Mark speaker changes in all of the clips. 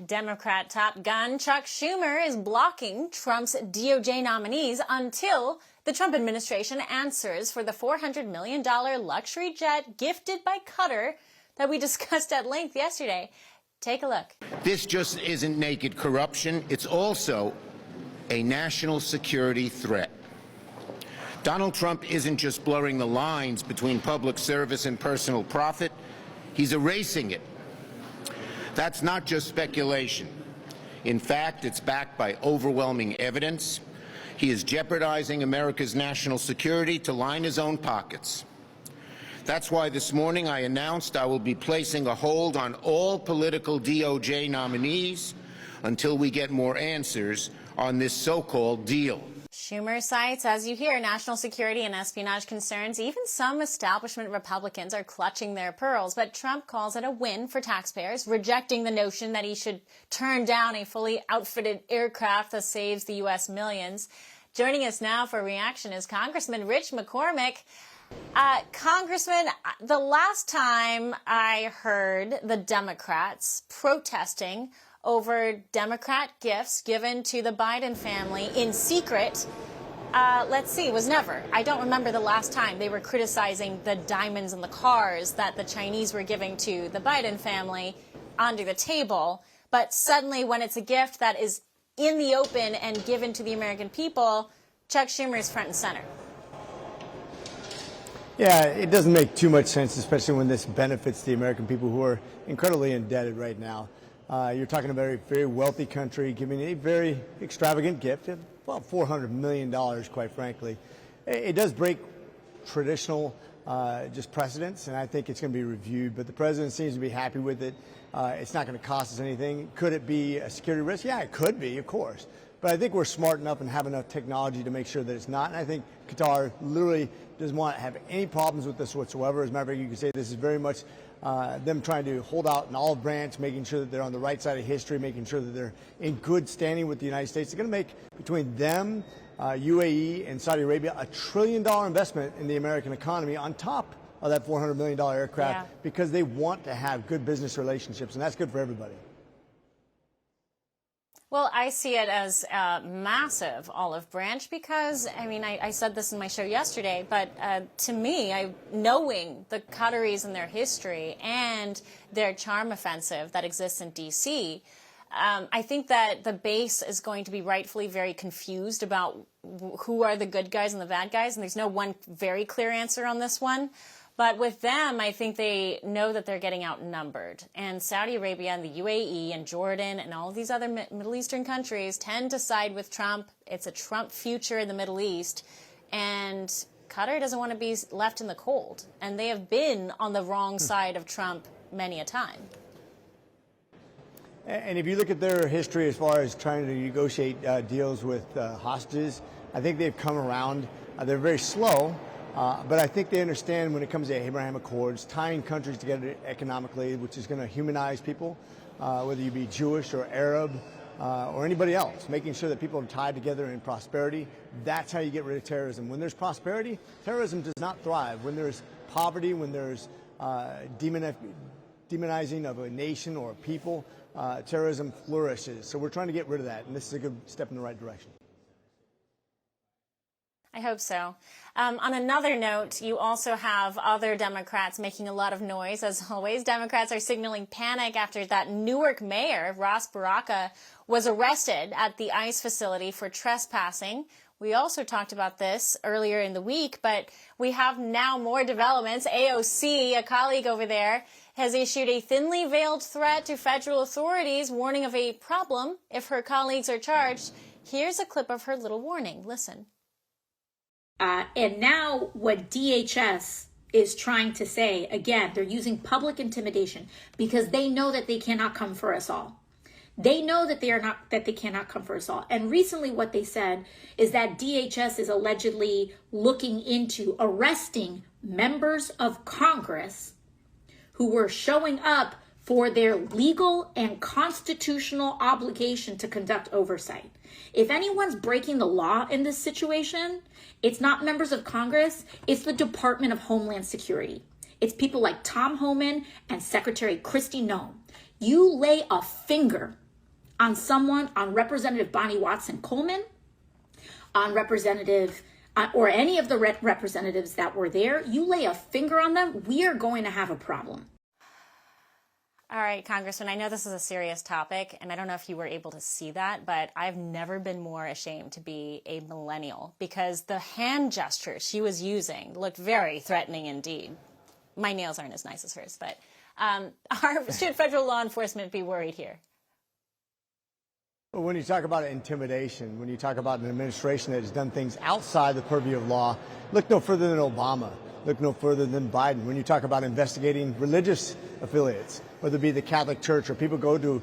Speaker 1: Democrat top gun Chuck Schumer is blocking Trump's DOJ nominees until the Trump administration answers for the $400 million luxury jet gifted by Qatar that we discussed at length yesterday. Take a look.
Speaker 2: This just isn't naked corruption. It's also a national security threat. Donald Trump isn't just blurring the lines between public service and personal profit. He's erasing it. That's not just speculation. In fact, it's backed by overwhelming evidence. He is jeopardizing America's national security to line his own pockets. That's why this morning I announced I will be placing a hold on all political DOJ nominees until we get more answers on this so-called deal.
Speaker 1: Schumer cites, as you hear, national security and espionage concerns. Even some establishment Republicans are clutching their pearls, but Trump calls it a win for taxpayers, rejecting the notion that he should turn down a fully outfitted aircraft that saves the U.S. millions. Joining us now for reaction is Congressman Rich McCormick. Congressman, the last time I heard the Democrats protesting over Democrat gifts given to the Biden family in secret, was never. I don't remember the last time they were criticizing the diamonds and the cars that the Chinese were giving to the Biden family under the table. But suddenly, when it's a gift that is in the open and given to the American people, Chuck Schumer is front and center.
Speaker 3: Yeah, it doesn't make too much sense, especially when this benefits the American people who are incredibly indebted right now. You're talking about a very wealthy country giving a very extravagant gift, about $400 million, quite frankly. It does break traditional just precedents, and I think it's going to be reviewed. But the president seems to be happy with it. It's not going to cost us anything. Could it be a security risk? Yeah, it could be, of course. But I think we're smart enough and have enough technology to make sure that it's not. And I think Qatar literally doesn't want to have any problems with this whatsoever. As a matter of fact, you can say this is very much them trying to hold out an olive branch, making sure that they're on the right side of history, making sure that they're in good standing with the United States. They're going to make, between them, UAE, and Saudi Arabia, $1 trillion investment in the American economy on top of that $400 million aircraft because they want to have good business relationships, and that's good for everybody.
Speaker 1: Well, I see it as a massive olive branch because, I said this in my show yesterday, but to me, knowing the Qataris and their history and their charm offensive that exists in D.C., I think that the base is going to be rightfully very confused about who are the good guys and the bad guys, and there's no one very clear answer on this one. But with them, I think they know that they're getting outnumbered. And Saudi Arabia and the UAE and Jordan and all of these other Middle Eastern countries tend to side with Trump. It's a Trump future in the Middle East. And Qatar doesn't want to be left in the cold. And they have been on the wrong side of Trump many a time.
Speaker 3: And if you look at their history as far as trying to negotiate deals with hostages, I think they've come around. They're very slow. But I think they understand when it comes to Abraham Accords, tying countries together economically, which is going to humanize people, whether you be Jewish or Arab or anybody else, making sure that people are tied together in prosperity. That's how you get rid of terrorism. When there's prosperity, terrorism does not thrive. When there's poverty, when there's demonizing of a nation or a people, terrorism flourishes. So we're trying to get rid of that, and this is a good step in the right direction.
Speaker 1: I hope so. On another note, you also have other Democrats making a lot of noise. As always, Democrats are signaling panic after that Newark mayor, Ross Baraka, was arrested at the ICE facility for trespassing. We also talked about this earlier in the week, but we have now more developments. AOC, a colleague over there, has issued a thinly veiled threat to federal authorities, warning of a problem if her colleagues are charged. Here's a clip of her little warning. Listen.
Speaker 4: And now what DHS is trying to say, again, they're using public intimidation because they know that they cannot come for us all. They know that they cannot come for us all. And recently what they said is that DHS is allegedly looking into arresting members of Congress who were showing up for their legal and constitutional obligation to conduct oversight. If anyone's breaking the law in this situation, it's not members of Congress, it's the Department of Homeland Security. It's people like Tom Homan and Secretary Kristi Noem. You lay a finger on someone, on Representative Bonnie Watson Coleman, on Representative or any of the representatives that were there, you lay a finger on them, we are going to have a problem.
Speaker 1: All right, Congressman, I know this is a serious topic, and I don't know if you were able to see that, but I've never been more ashamed to be a millennial because the hand gesture she was using looked very threatening indeed. My nails aren't as nice as hers, but should federal law enforcement be worried here?
Speaker 3: Well, when you talk about intimidation, when you talk about an administration that has done things outside the purview of law, look no further than Obama. Look no further than Biden. When you talk about investigating religious affiliates, whether it be the Catholic Church or people go to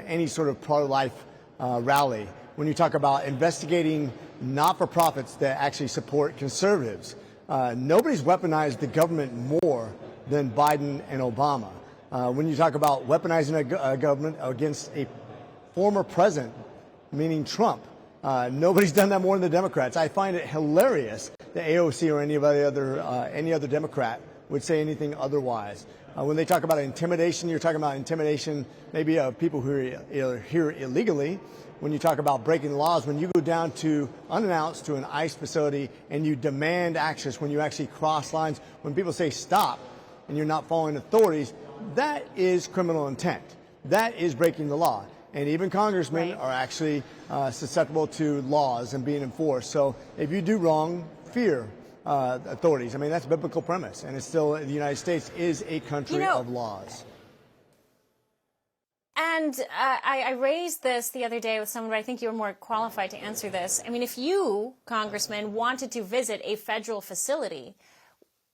Speaker 3: any sort of pro-life rally, when you talk about investigating not-for-profits that actually support conservatives, nobody's weaponized the government more than Biden and Obama. When you talk about weaponizing a government against a former president, meaning Trump, nobody's done that more than the Democrats. I find it hilarious that AOC or any other Democrat would say anything otherwise. When they talk about intimidation, you're talking about intimidation maybe of people who are here illegally. When you talk about breaking laws, when you go down to unannounced to an ICE facility and you demand access, when you actually cross lines, when people say stop and you're not following authorities, that is criminal intent. That is breaking the law. And even congressmen are actually susceptible to laws and being enforced. So if you do wrong, fear authorities. I mean, that's a biblical premise. And it's still, the United States is a country of laws.
Speaker 1: And I raised this the other day with someone, but I think you're more qualified to answer this. I mean, if you, Congressman, wanted to visit a federal facility,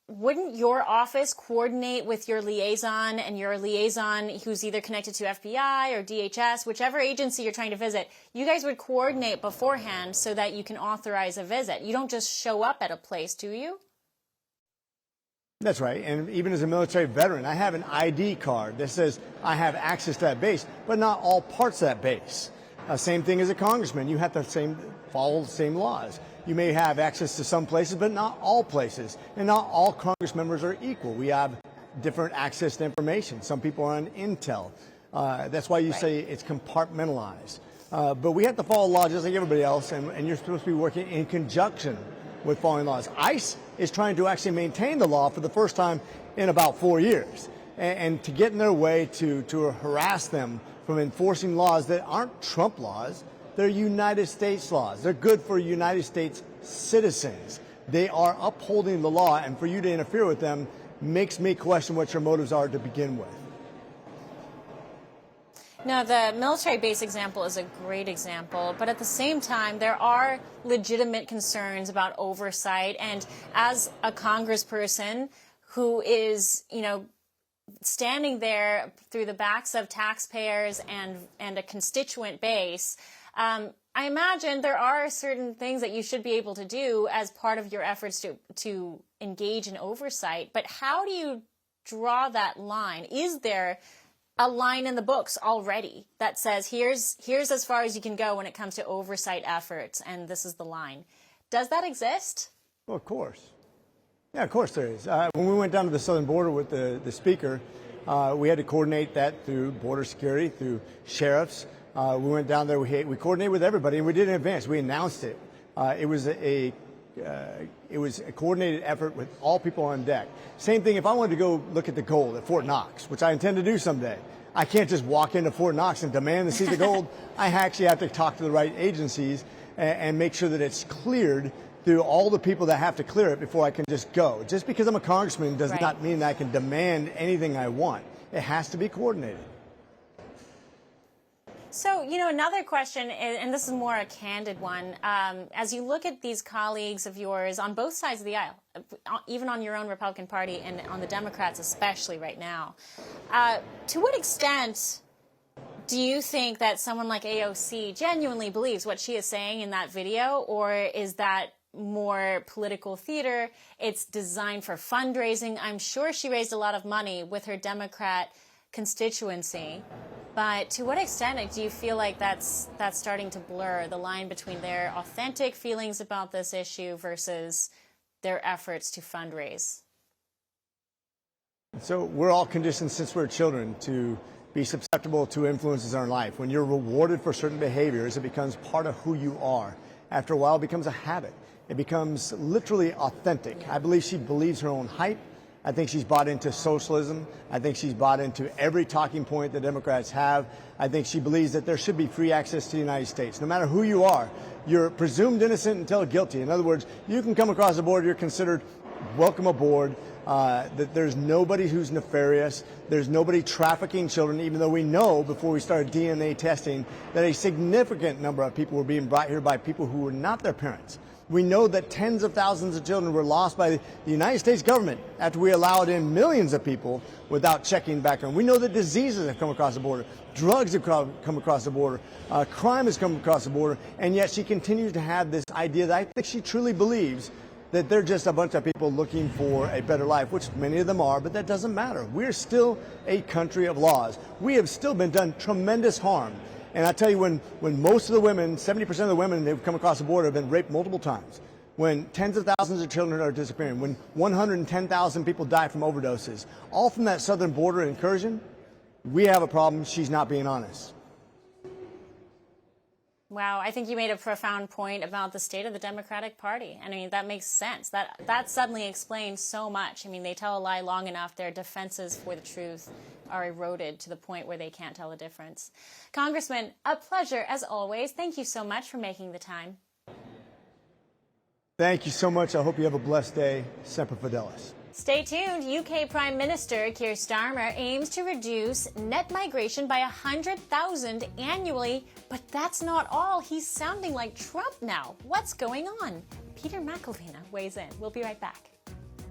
Speaker 1: wouldn't your office coordinate with your liaison and your liaison who's either connected to FBI or DHS, whichever agency you're trying to visit, you guys would coordinate beforehand so that you can authorize a visit. You don't just show up at a place, do you?
Speaker 3: That's right. And even as a military veteran, I have an ID card that says I have access to that base, but not all parts of that base. Same thing as a congressman. You have to follow the same laws. You may have access to some places, but not all places. And not all Congress members are equal. We have different access to information. Some people are on intel. That's why you say it's compartmentalized. But we have to follow law just like everybody else, and you're supposed to be working in conjunction with following laws. ICE is trying to actually maintain the law for the first time in about 4 years. And to get in their way to harass them from enforcing laws that aren't Trump laws, they're United States laws. They're good for United States citizens. They are upholding the law, and for you to interfere with them makes me question what your motives are to begin with.
Speaker 1: No, the military base example is a great example, but at the same time, there are legitimate concerns about oversight. And as a congressperson who is, standing there through the backs of taxpayers and a constituent base, I imagine there are certain things that you should be able to do as part of your efforts to engage in oversight. But how do you draw that line? Is there a line in the books already that says here's as far as you can go when it comes to oversight efforts, and this is the line? Does that exist?
Speaker 3: Well, of course. Yeah, of course there is. When we went down to the southern border with the speaker, we had to coordinate that through border security, through sheriffs. We went down there, we coordinated with everybody, and we did it in advance. We announced it. It was a coordinated effort with all people on deck. Same thing if I wanted to go look at the gold at Fort Knox, which I intend to do someday. I can't just walk into Fort Knox and demand to see the gold. I actually have to talk to the right agencies and make sure that it's cleared through all the people that have to clear it before I can just go. Just because I'm a congressman does not mean that I can demand anything I want. It has to be coordinated.
Speaker 1: So, another question, and this is more a candid one, as you look at these colleagues of yours on both sides of the aisle, even on your own Republican Party and on the Democrats especially right now, to what extent do you think that someone like AOC genuinely believes what she is saying in that video, or is that more political theater? It's designed for fundraising. I'm sure she raised a lot of money with her Democrat constituency. But to what extent do you feel like that's starting to blur the line between their authentic feelings about this issue versus their efforts to fundraise?
Speaker 3: So we're all conditioned since we're children to be susceptible to influences in our life. When you're rewarded for certain behaviors, it becomes part of who you are. After a while, it becomes a habit. It becomes literally authentic. I believe she believes her own hype. I think she's bought into socialism. I think she's bought into every talking point the Democrats have. I think she believes that there should be free access to the United States. No matter who you are, you're presumed innocent until guilty. In other words, you can come across the border, you're considered welcome aboard. That there's nobody who's nefarious. There's nobody trafficking children, even though we know before we started DNA testing that a significant number of people were being brought here by people who were not their parents. We know that tens of thousands of children were lost by the United States government after we allowed in millions of people without checking background. We know that diseases have come across the border, drugs have come across the border, crime has come across the border, and yet she continues to have this idea that I think she truly believes that they're just a bunch of people looking for a better life, which many of them are, but that doesn't matter. We're still a country of laws. We have still been done tremendous harm. And I tell you, when most of the women, 70% of the women who've come across the border have been raped multiple times, when tens of thousands of children are disappearing, when 110,000 people die from overdoses, all from that southern border incursion, we have a problem. She's not being honest.
Speaker 1: Wow, I think you made a profound point about the state of the Democratic Party. I mean, that makes sense. That suddenly explains so much. I mean, they tell a lie long enough, their defenses for the truth are eroded to the point where they can't tell the difference. Congressman, a pleasure as always. Thank you so much for making the time.
Speaker 3: Thank you so much. I hope you have a blessed day. Semper Fidelis.
Speaker 1: Stay tuned. UK Prime Minister Keir Starmer aims to reduce net migration by 100,000 annually, but that's not all. He's sounding like Trump now. What's going on? Peter McElvena weighs in. We'll be right back.